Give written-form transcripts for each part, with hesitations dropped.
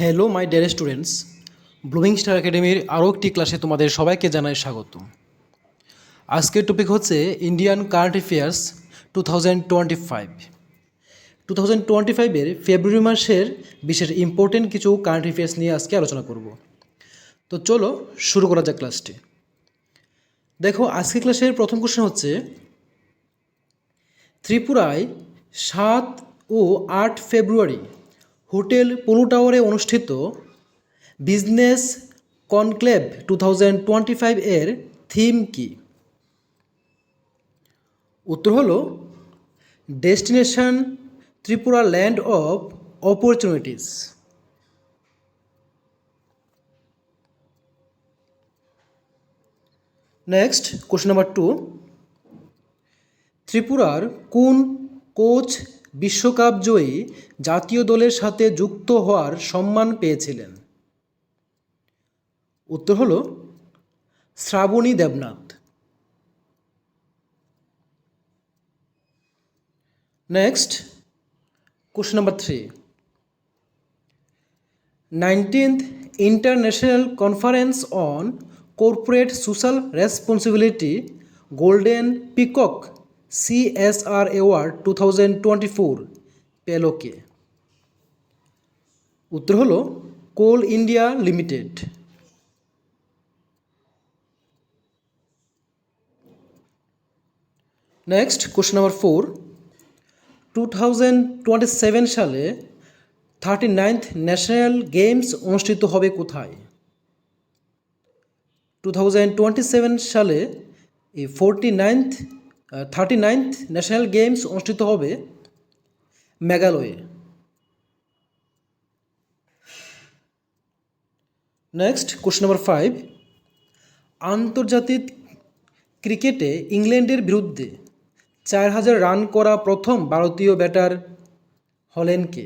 Hello my dear students, blooming star একাডেমির আরও একটি ক্লাসে তোমাদের সবাইকে জানাই স্বাগত। আজকের টপিক হচ্ছে ইন্ডিয়ান কারেন্ট অ্যাফেয়ার্স 2025। 2025-এর ফেব্রুয়ারি মাসের বিশেষ ইম্পর্টেন্ট কিছু কারেন্ট অ্যাফেয়ার্স নিয়ে আজকে আলোচনা করব। তো চলো শুরু করা যাক ক্লাসটি। দেখো, আজকের ক্লাসের প্রথম কোশ্চেন হচ্ছে, ত্রিপুরায় 7 ও 8 ফেব্রুয়ারি হোটেল পোলো টাওয়ারে অনুষ্ঠিত বিজনেস কনক্লেভ 2025 এর থিম কি? উত্তর হলো destination Tripura land of opportunities. Next question number 2, ত্রিপুরার কোন কোচ বিশ্বকাপ জয়ী জাতীয় দলের সাথে যুক্ত হওয়ার সম্মান পেয়েছিলেন? উত্তর হলো Shrabani Debnath. Next question number 3, 19th international conference on corporate social responsibility golden peacock CSR award 2024 পেল কে? উত্তর হলো Coal India Limited. Next question number 4, 2027 সালে 39th ন্যাশনাল গেমস অনুষ্ঠিত হবে কোথায়? 2027 সালে এই 39th ন্যাশনাল গেমস অনুষ্ঠিত হবে মেঘালয়ে। নেক্সট কোশ্চেন নাম্বার 5, আন্তর্জাতিক ক্রিকেটে ইংল্যান্ডের বিরুদ্ধে 4000 রান করা প্রথম ভারতীয় ব্যাটার হলেন কে?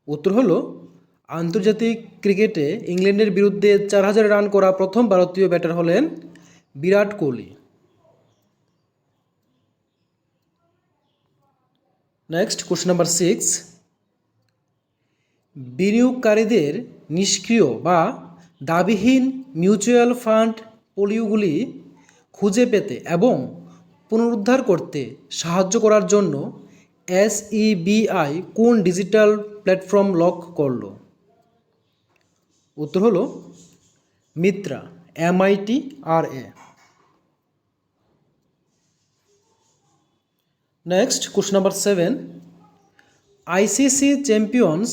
উত্তর হলো আন্তর্জাতিক ক্রিকেটে ইংল্যান্ডের বিরুদ্ধে 4000 রান করা প্রথম ভারতীয় ব্যাটার হলেন Virat Kohli. Next question number 6, বিনিয়োগকারীদের নিষ্ক্রিয় বা দাবিহীন মিউচুয়াল ফান্ড পোর্টফোলিওগুলি খুঁজে পেতে এবং পুনরুদ্ধার করতে সাহায্য করার জন্য SEBI কোন ডিজিটাল প্ল্যাটফর্ম লঞ্চ করল? উত্তর হলো Mitra, MITRA। Next question number 7, ICC champions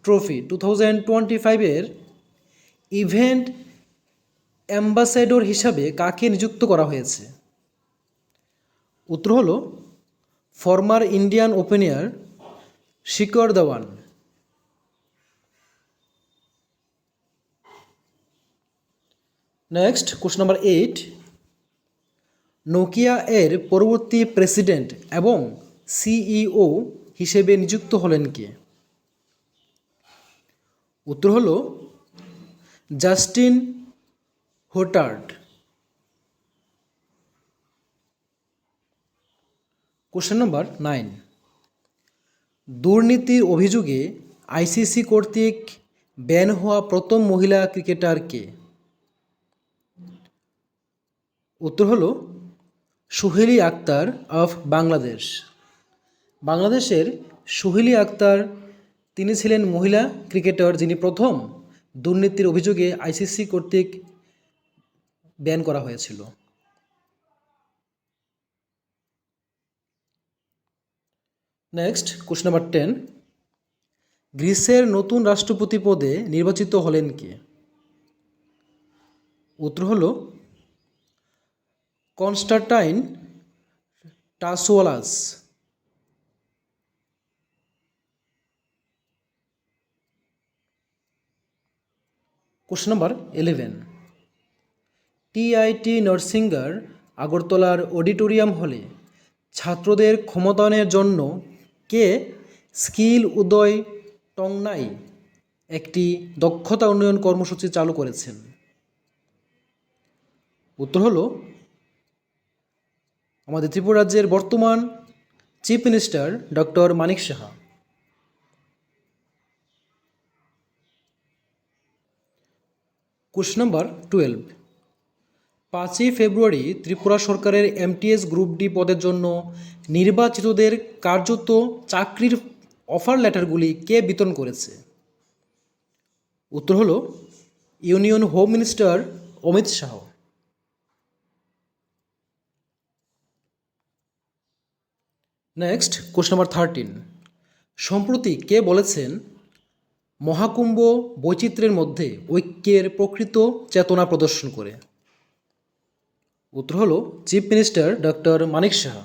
trophy 2025 এর ইভেন্ট অ্যাম্বাসেডর হিসাবে কাকে নিযুক্ত করা হয়েছে? উত্তর হলো former Indian opener Shikhar Dhawan. Next question number 8, Nokia এর পরবর্তী প্রেসিডেন্ট এবং CEO হিসেবে নিযুক্ত হলেন কে? উত্তর হলো জাস্টিন হোটার্ড। কোশ্চেন নাম্বার 9, দুর্নীতির অভিযোগে ICC কর্তৃক ব্যান হওয়া প্রথম মহিলা ক্রিকেটার কে? উত্তর হলো সুহেলি আক্তার অফ বাংলাদেশ। বাংলাদেশের সুহেলি আক্তার তিনি ছিলেন মহিলা ক্রিকেটার যিনি প্রথম দুর্নীতির অভিযোগে ICC কর্তৃক ব্যান করা হয়েছিল। নেক্সট কোশ্চেন নাম্বার 10, গ্রিসের নতুন রাষ্ট্রপতি পদে নির্বাচিত হলেন কে? উত্তর হলো Constantine Tsouvalas. Question number 11, TIT Narsingarh আগরতলার অডিটোরিয়াম হলে ছাত্রদের ক্ষমতায়নের জন্য কে স্কিল উদয় টংনাই একটি দক্ষতা উন্নয়ন কর্মসূচি চালু করেছেন? উত্তর হলো আমাদের ত্রিপুরা রাজ্যের বর্তমান chief minister doctor Manik Saha. Question number 12, 5ই ফেব্রুয়ারি ত্রিপুরা সরকারের এমটিএস গ্রুপ ডি পদের জন্য নির্বাচিতদের কার্যত চাকরির অফার লেটারগুলি কে বিতরণ করেছে? উত্তর হলো union home minister Amit Shah. Next question number 13, সম্প্রতি কে বলেছেন মহাকুম্ভ বৈচিত্র্যের মধ্যে ঐক্যের প্রকৃত চেতনা প্রদর্শন করে? উত্তর হলো chief minister doctor Manik Saha.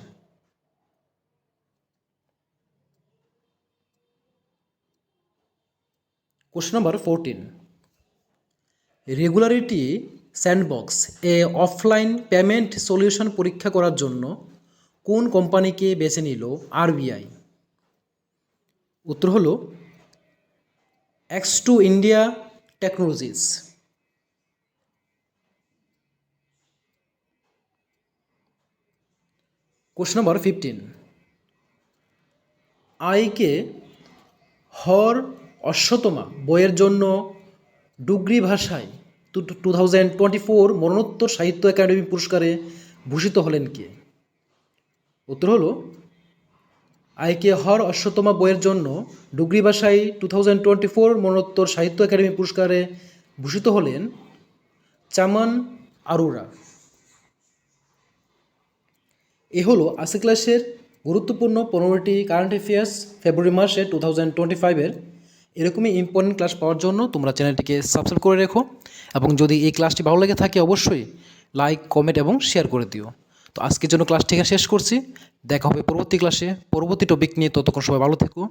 Question number 14, regularity sandbox এ অফলাইন পেমেন্ট সলিউশন পরীক্ষা করার জন্য কোন কোম্পানিকে বেছে নিল আরবিআই? উত্তর হলো X2 India technologies. Question number 15, আইকে হর অশ্বতমা বইয়ের জন্য ডুগরি ভাষায় 2024 মরণোত্তর সাহিত্য একাডেমি পুরস্কারে ভূষিত হলেন কে? উত্তর হলো আইকে হর অশ্বতমা বইয়ের জন্য ডুগরি ভাষায় 2024 মরণোত্তর সাহিত্য একাডেমি পুরস্কারে ভূষিত হলেন চামান আরোরা। এ হলো আজকের ক্লাসের গুরুত্বপূর্ণ 15টি কারেন্ট অ্যাফেয়ার্স ফেব্রুয়ারি মাসে 2025-এর। এরকমই ইম্পর্টেন্ট ক্লাস পাওয়ার জন্য তোমরা চ্যানেলটিকে সাবস্ক্রাইব করে রেখো, এবং যদি এই ক্লাসটি ভালো লেগে থাকে অবশ্যই লাইক, কমেন্ট এবং শেয়ার করে দিও। তো আজকের জন্য ক্লাসটি এখানে শেষ করছি। দেখা হবে পরবর্তী ক্লাসে পরবর্তী টপিক নিয়ে। ততক্ষণ সবাই ভালো থেকো,